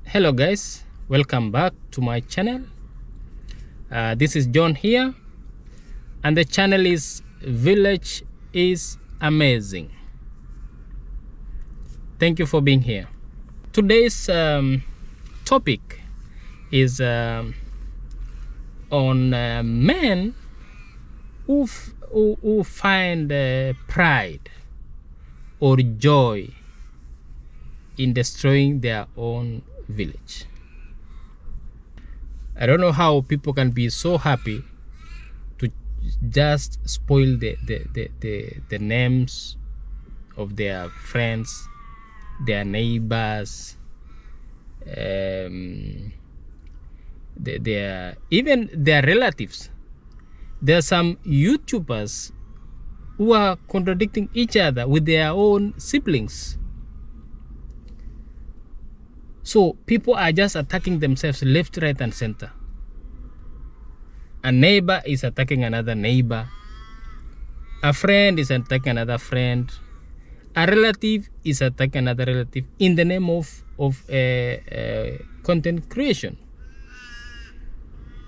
Hello guys, welcome back to my channel. This is John here, and the channel is Village is Amazing. Thank you for being here. Today's topic is on men who find pride or joy in destroying their own village. I don't know how people can be so happy to just spoil the names of their friends, their neighbors, even their relatives. There are some YouTubers who are contradicting each other with their own siblings. So people are just attacking themselves left, right, and center. A neighbor is attacking another neighbor. A friend is attacking another friend. A relative is attacking another relative in the name of content creation.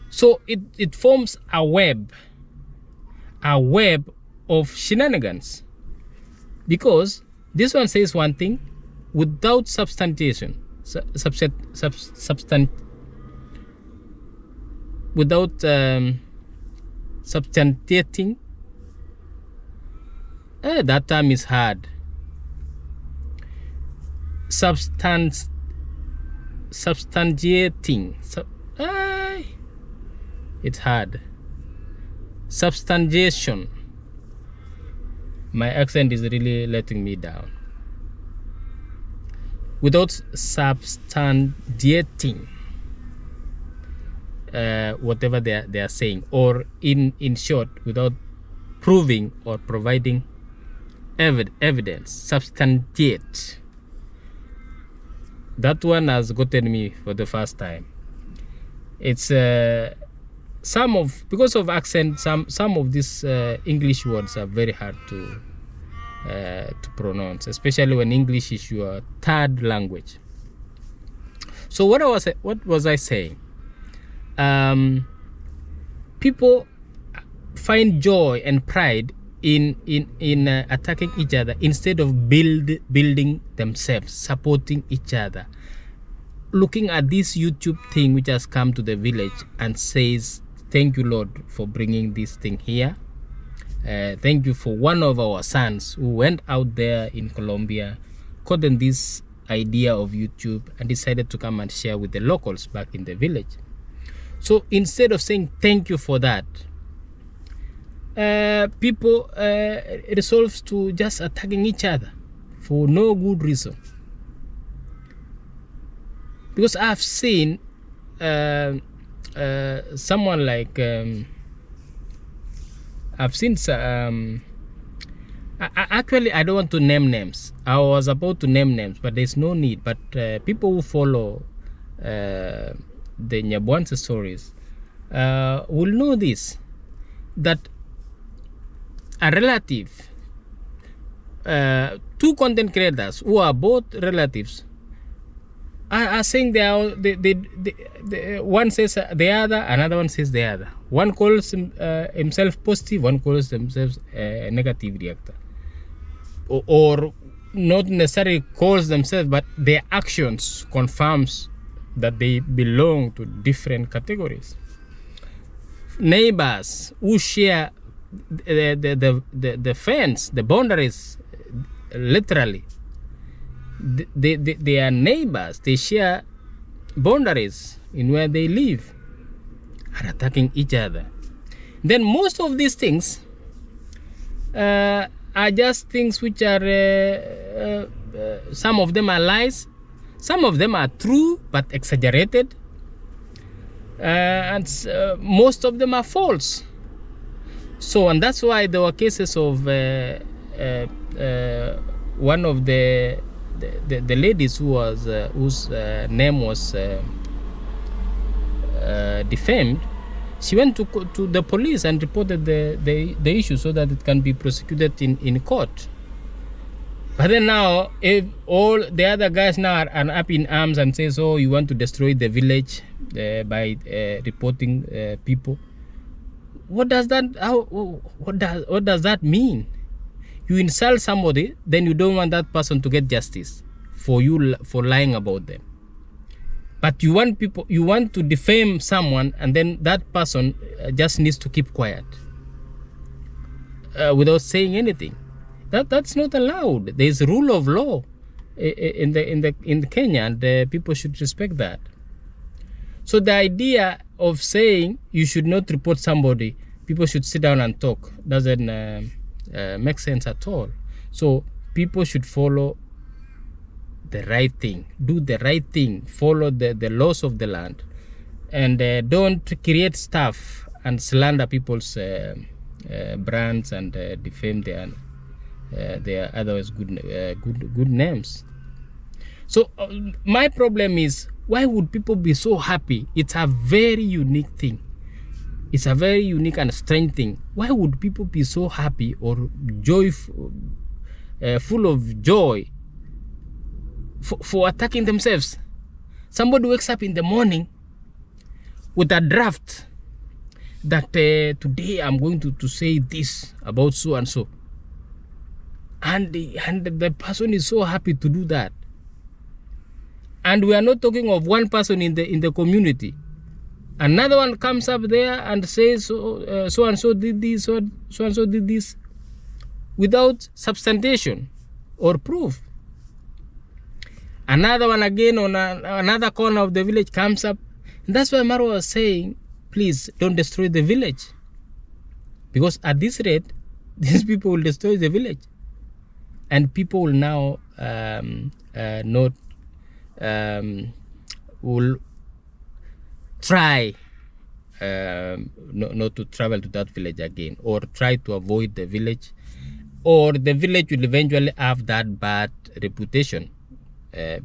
So it forms a web of shenanigans, because this one says one thing without substantiation. Without substantiating. That term is hard. Substantiating. It's hard. Substantiation. My accent is really letting me down. Without substantiating whatever they are saying, or in short, without proving or providing evidence. Substantiate. That one has gotten me for the first time. It's because of accent, some of these English words are very hard to pronounce, especially when English is your third language. So what was I saying? People find joy and pride in attacking each other instead of building themselves, supporting each other. Looking at this YouTube thing which has come to the village and says, "Thank you, Lord, for bringing this thing here. Thank you for one of our sons who went out there in Colombia, caught in this idea of YouTube and decided to come and share with the locals back in the village." So instead of saying thank you for that, people resolve to just attacking each other for no good reason. Because I've seen someone like actually, I don't want to name names. I was about to name names, but there's no need. But people who follow the Nyabwanse stories will know this, that a relative, two content creators who are both relatives, are saying one says the other, another one says the other. One calls himself positive, one calls themselves a negative reactor, or not necessarily calls themselves, but their actions confirms that they belong to different categories. Neighbors who share the fence, the boundaries, literally. They are neighbors. They share boundaries in where they live, are attacking each other. Then most of these things are just things which are some of them are lies, some of them are true but exaggerated, and most of them are false. So, and that's why there were cases of one of the ladies whose name was defamed. She went to the police and reported the issue so that it can be prosecuted in court. But then now, if all the other guys now are up in arms and say, so you want to destroy the village by reporting people, what does that that mean? You insult somebody, then you don't want that person to get justice for lying about them. But you want to defame someone, and then that person just needs to keep quiet without saying anything. That's not allowed. There's rule of law in Kenya, and people should respect that. So the idea of saying you should not report somebody, people should sit down and talk, doesn't make sense at all. So people should follow the right thing, do the right thing, follow the laws of the land, and don't create stuff and slander people's brands and defame their otherwise good names. So my problem is, why would people be so happy? It's a very unique thing. It's a very unique and strange thing. Why would people be so happy or joyful, full of joy for attacking themselves? Somebody wakes up in the morning with a draft that today I'm going to say this about so and so, and the person is so happy to do that. And we are not talking of one person in the community. Another one comes up there and says so and so did this, so and so did this, without substantiation or proof. Another one again on another corner of the village comes up, and that's why Marwa was saying, please don't destroy the village, because at this rate these people will destroy the village, and people will now will try not to travel to that village again, or try to avoid the village, or the village will eventually have that bad reputation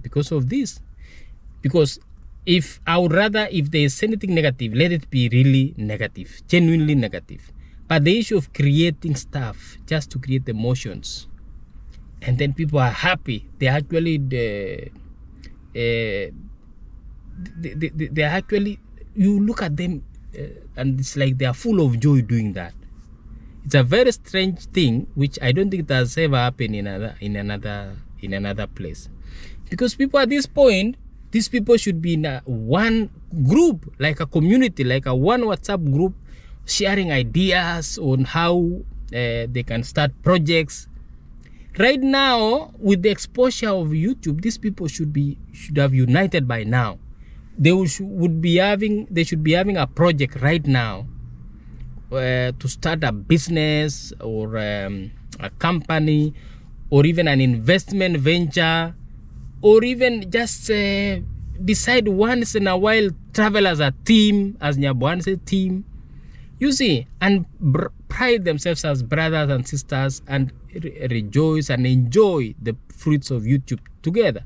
because of this. Because I would rather, if there is anything negative, let it be really negative, genuinely negative. But the issue of creating stuff just to create emotions, and then people are happy, they actually they actually, you look at them and it's like they are full of joy doing that. It's a very strange thing, which I don't think it has ever happened in another place. Because people at this point, these people should be in one group, like a community, like a one WhatsApp group, sharing ideas on how they can start projects. Right now, with the exposure of YouTube, these people should have united by now. They should be having a project right now to start a business or a company, or even an investment venture, or even just decide once in a while travel as a team, as Nyabwan said, team. You see, and pride themselves as brothers and sisters, and rejoice and enjoy the fruits of YouTube together.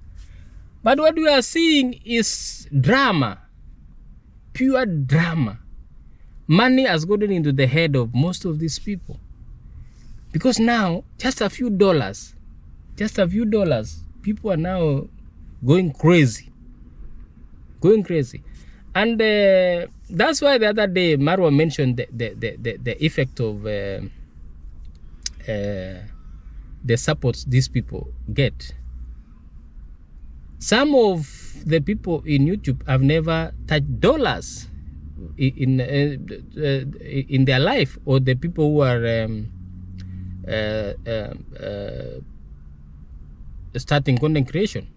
But what we are seeing is drama, pure drama. Money has gotten into the head of most of these people, because now just a few dollars, people are now going crazy. And that's why the other day Marwa mentioned the effect of the supports these people get. Some of the people in YouTube have never touched dollars in their life, or the people who are starting content creation.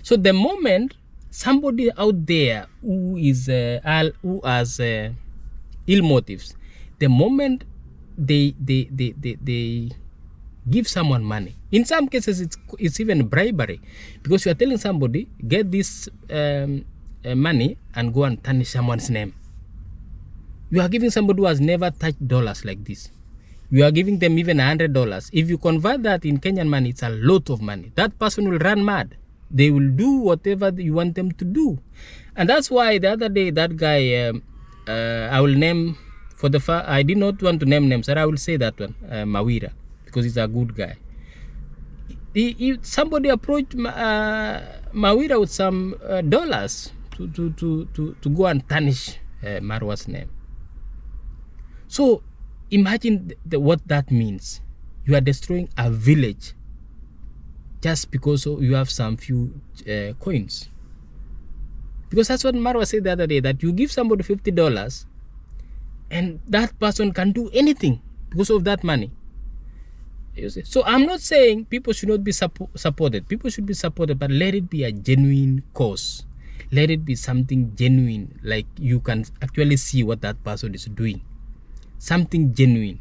So the moment somebody out there who has ill motives, the moment they give someone money, in some cases it's even bribery, because you are telling somebody, get this money and go and tarnish someone's name. You are giving somebody who has never touched dollars like this. You are giving them even $100. If you convert that in Kenyan money, it's a lot of money. That person will run mad. They will do whatever you want them to do. And that's why the other day, that guy, I will name, I did not want to name names, so I will say that one, Mawira, because he's a good guy. If somebody approached Mawira with some dollars to go and tarnish Marwa's name. So imagine what that means. You are destroying a village just because you have some few coins. Because that's what Marwa said the other day, that you give somebody $50 and that person can do anything because of that money. You see? So I'm not saying people should not be supported. People should be supported, but let it be a genuine cause. Let it be something genuine, like you can actually see what that person is doing. Something genuine.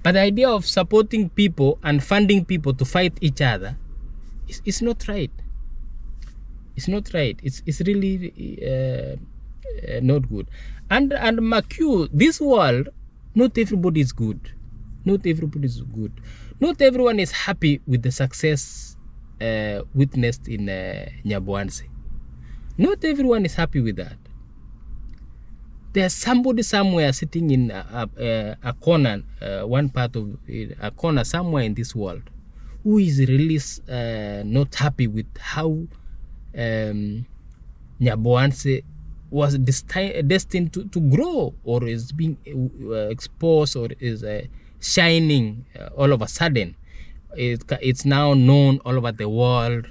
But the idea of supporting people and funding people to fight each other is not right. It's not right. It's really not good. And McHugh, this world, not everybody is good. Not everybody is good. Not everyone is happy with the success witnessed in Nyabohanse. Not everyone is happy with that. There's somebody somewhere sitting in a corner, one part of a corner somewhere in this world, who is really not happy with how Nyabohanse was destined to grow, or is being exposed, or is shining all of a sudden. It's now known all over the world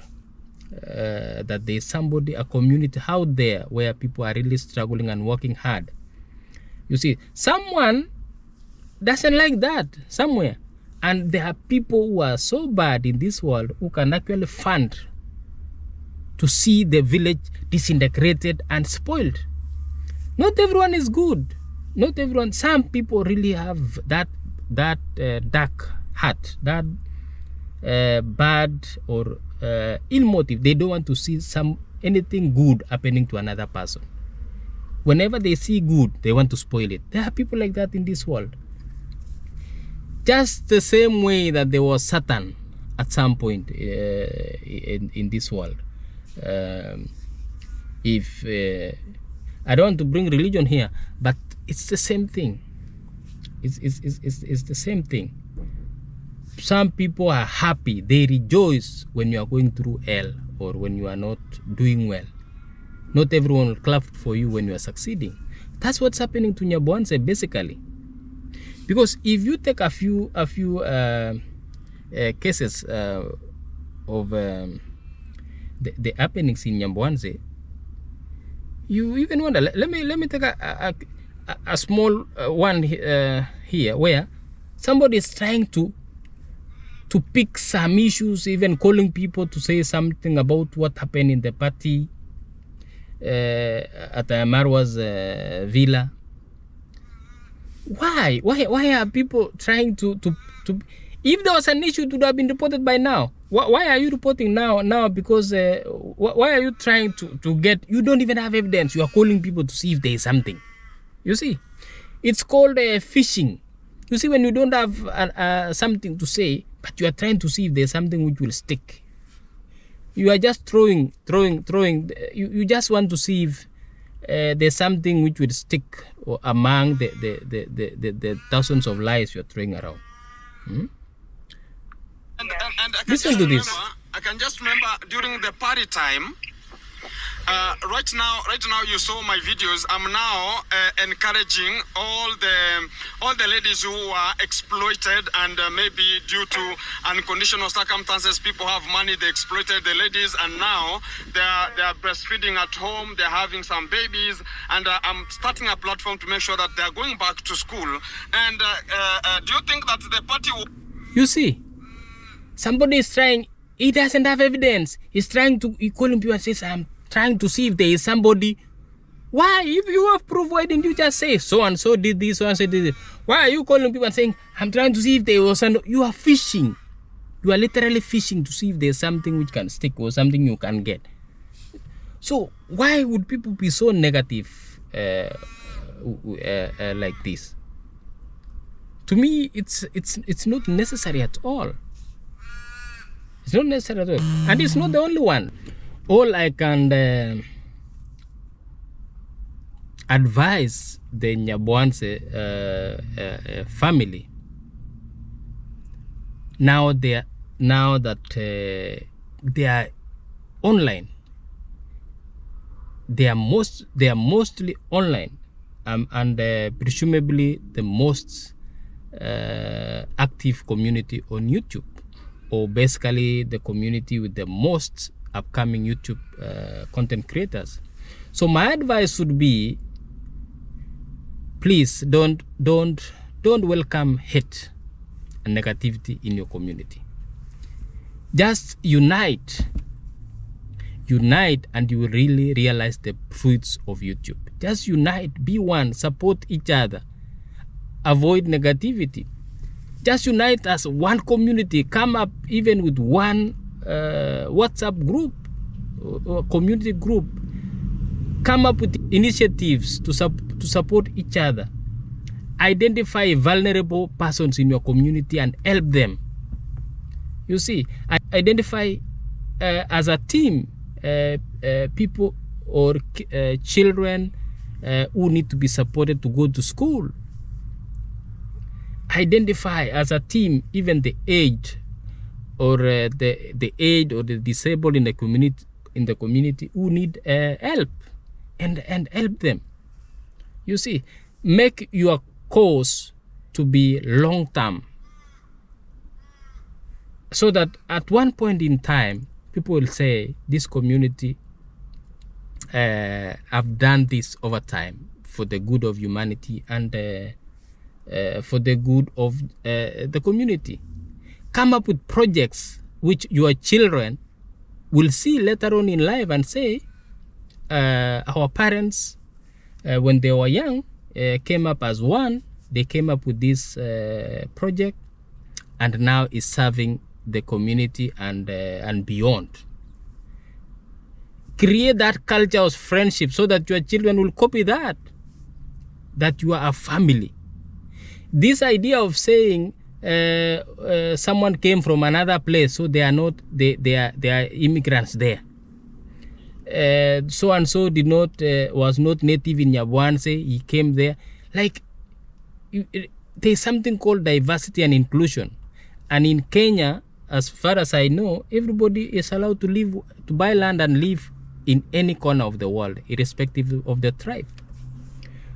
that there's somebody, a community out there where people are really struggling and working hard. You see, someone doesn't like that somewhere, and there are people who are so bad in this world who can actually fund to see the village disintegrated and spoiled. Not everyone is good. Not everyone. Some people really have that dark heart, that bad or ill motive. They don't want to see anything good happening to another person. Whenever they see good, they want to spoil it. There are people like that in this world. Just the same way that there was Satan at some point in this world. If I don't want to bring religion here, but it's the same thing. It's the same thing. Some people are happy, they rejoice when you are going through hell or when you are not doing well. Not everyone will clap for you when you are succeeding. That's what's happening to Nyabohanse basically. Because if you take a few cases of the happenings in Nyabohanse, you even wonder. Let me take a small one here, where somebody is trying to pick some issues, even calling people to say something about what happened in the party at Marwa's villa. Why are people trying to if there was an issue, it would have been reported by now. Why are you reporting now? Because why are you trying to get, you don't even have evidence, you are calling people to see if there is something. You see, it's called fishing. You see, when you don't have something to say, but you are trying to see if there's something which will stick. You are just throwing. You just want to see if there's something which will stick among the thousands of lies you're throwing around. And I can Listen to this. I can just remember during the party time. Right now you saw my videos. I'm now encouraging all the ladies who are exploited, and maybe due to unconditional circumstances, people have money, they exploited the ladies, and now they are breastfeeding at home, they're having some babies, and I'm starting a platform to make sure that they're going back to school. And do you think that the party will... You see, somebody is trying, he doesn't have evidence, he's trying to, he calling people and says, I'm trying to see if there is somebody. Why? If you have proof, why didn't you just say so and so did this, so and so did this? Why are you calling people and saying, I'm trying to see if there was something? You are fishing. You are literally fishing to see if there's something which can stick or something you can get. So why would people be so negative like this? To me, it's not necessary at all. It's not necessary at all. And it's not the only one. All I can advise the Nyabohanse family, now they now that they are online. They are mostly online, and presumably the most active community on YouTube, or basically the community with the most upcoming YouTube content creators. So my advice would be, please don't welcome hate and negativity in your community. Just unite, and you will really realize the fruits of YouTube. Just unite, be one, support each other, avoid negativity. Just unite as one community. Come up even with one WhatsApp group or community group. Come up with initiatives to support each other. Identify vulnerable persons in your community and help them. You see, identify as a team people or children who need to be supported to go to school. Identify as a team even the aged or the aged or the disabled in the community who need help, and help them. You see, make your cause to be long term, so that at one point in time people will say, this community have done this over time for the good of humanity and for the good of the community. Come up with projects which your children will see later on in life and say, our parents, when they were young, came up as one. They came up with this project, and now is serving the community and beyond. Create that culture of friendship so that your children will copy that you are a family. This idea of saying someone came from another place, so they are not, they are immigrants there. So and so did not was not native in Nyabuanse, he came there. Like, there's something called diversity and inclusion, and in Kenya, as far as I know, everybody is allowed to live, to buy land and live in any corner of the world, irrespective of the tribe.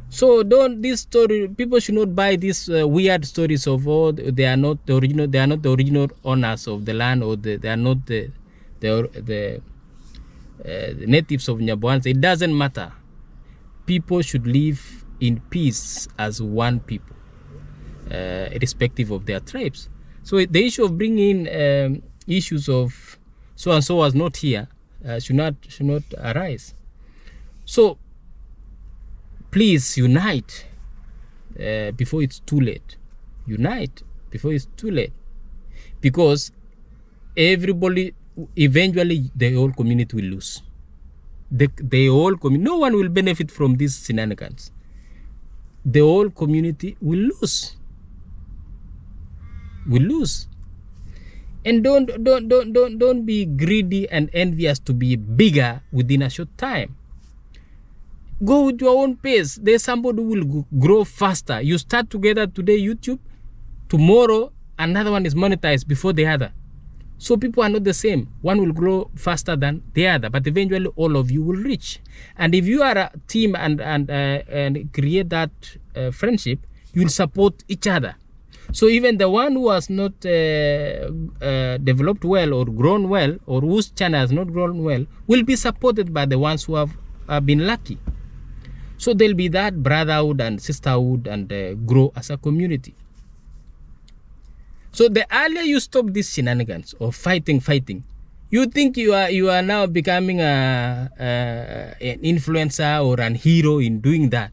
So this story, people should not buy these weird stories of, oh, they are not the original owners of the land, or they are not the natives of Nyabuanse. It doesn't matter. People should live in peace as one people, irrespective of their tribes. So the issue of bringing issues of so and so was not here should not arise. So please unite before it's too late. Unite before it's too late, because everybody, eventually the whole community will lose. The whole community, no one will benefit from these shenanigans. The whole community will lose. Will lose. And don't be greedy and envious to be bigger within a short time. Go with your own pace. There's somebody who will grow faster. You start together today, YouTube. Tomorrow, another one is monetized before the other. So people are not the same. One will grow faster than the other, but eventually all of you will reach. And if you are a team and create that friendship, you will support each other. So even the one who has not developed well or grown well, or whose channel has not grown well, will be supported by the ones who have been lucky. So there'll be that brotherhood and sisterhood, and grow as a community. So the earlier you stop these shenanigans of fighting, you think you are now becoming an influencer or an hero in doing that.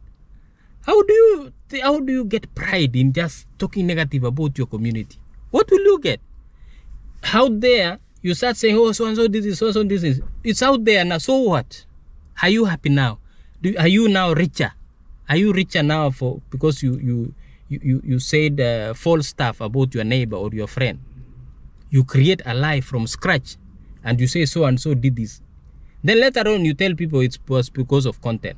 How do you get pride in just talking negative about your community? What will you get? Out there, you start saying, oh, so and so this is, so this is. It's out there now. So what? Are you happy now? Are you now richer? Are you richer now because you said false stuff about your neighbor or your friend? You create a lie from scratch, and you say so and so did this. Then later on, you tell people it was because of content.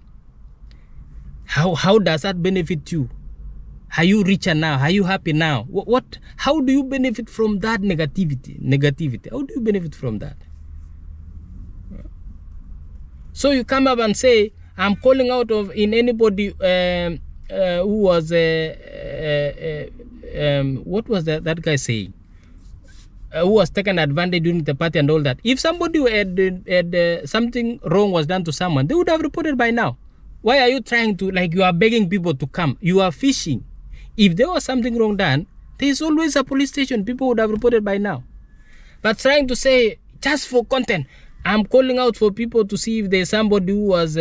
How does that benefit you? Are you richer now? Are you happy now? What? How do you benefit from that negativity? How do you benefit from that? So you come up and say, I'm calling out of in anybody who was what was that guy saying? Who was taken advantage during the party and all that. If somebody had something wrong was done to someone, they would have reported by now. Why are you trying to, like, you are begging people to come? You are fishing. If there was something wrong done, there is always a police station. People would have reported by now. But trying to say, just for content, I'm calling out for people to see if there's somebody who was,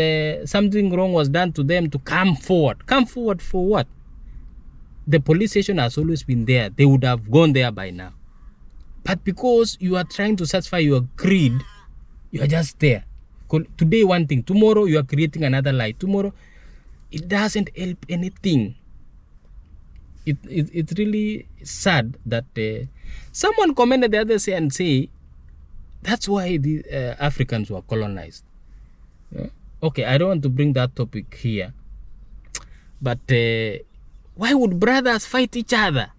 something wrong was done to them to come forward. Come forward for what? The police station has always been there. They would have gone there by now. But because you are trying to satisfy your greed, you are just there. Today one thing, tomorrow you are creating another lie. Tomorrow, it doesn't help anything. It's really sad that someone commented the other day and say, that's why the Africans were colonized. Okay, I don't want to bring that topic here. But why would brothers fight each other?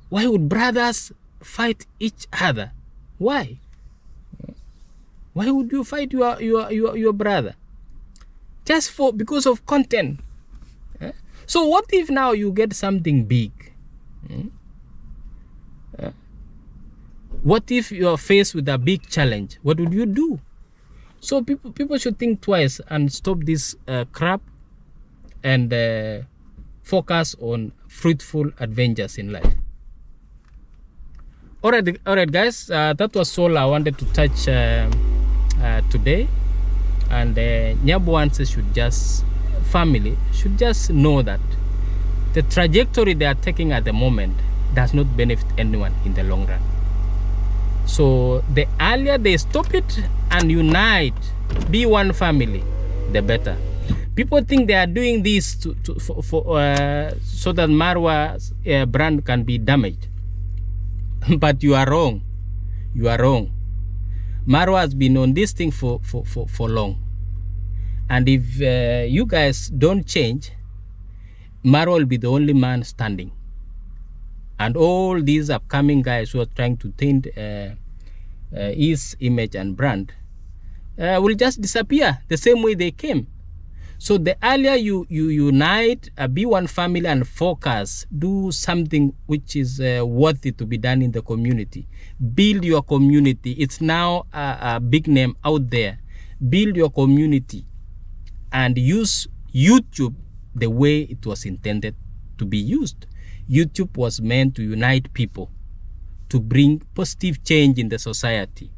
Why would brothers fight each other? Why? Why would you fight your brother? Just because of content. So what if now you get something big? What if you are faced with a big challenge? What would you do? So people should think twice and stop this crap and focus on fruitful adventures in life. All right, guys. That was all I wanted to touch today. And Nyaboanse family should just know that the trajectory they are taking at the moment does not benefit anyone in the long run. So the earlier they stop it and unite, be one family, the better. People think they are doing this so that Marwa's brand can be damaged. But you are wrong. You are wrong. Marwa has been on this thing for long. And if you guys don't change, Marwa will be the only man standing. And all these upcoming guys who are trying to taint his image and brand will just disappear the same way they came. So the earlier you unite, be one family and focus, do something which is worthy to be done in the community. Build your community. It's now a big name out there. Build your community and use YouTube the way it was intended to be used. YouTube was meant to unite people, to bring positive change in the society,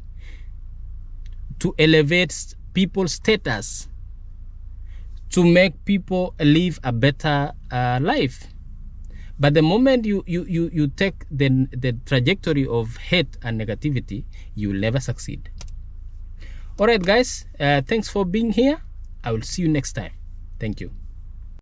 to elevate people's status, to make people live a better life. But the moment you take the trajectory of hate and negativity, you will never succeed. All right, guys, thanks for being here. I will see you next time. Thank you.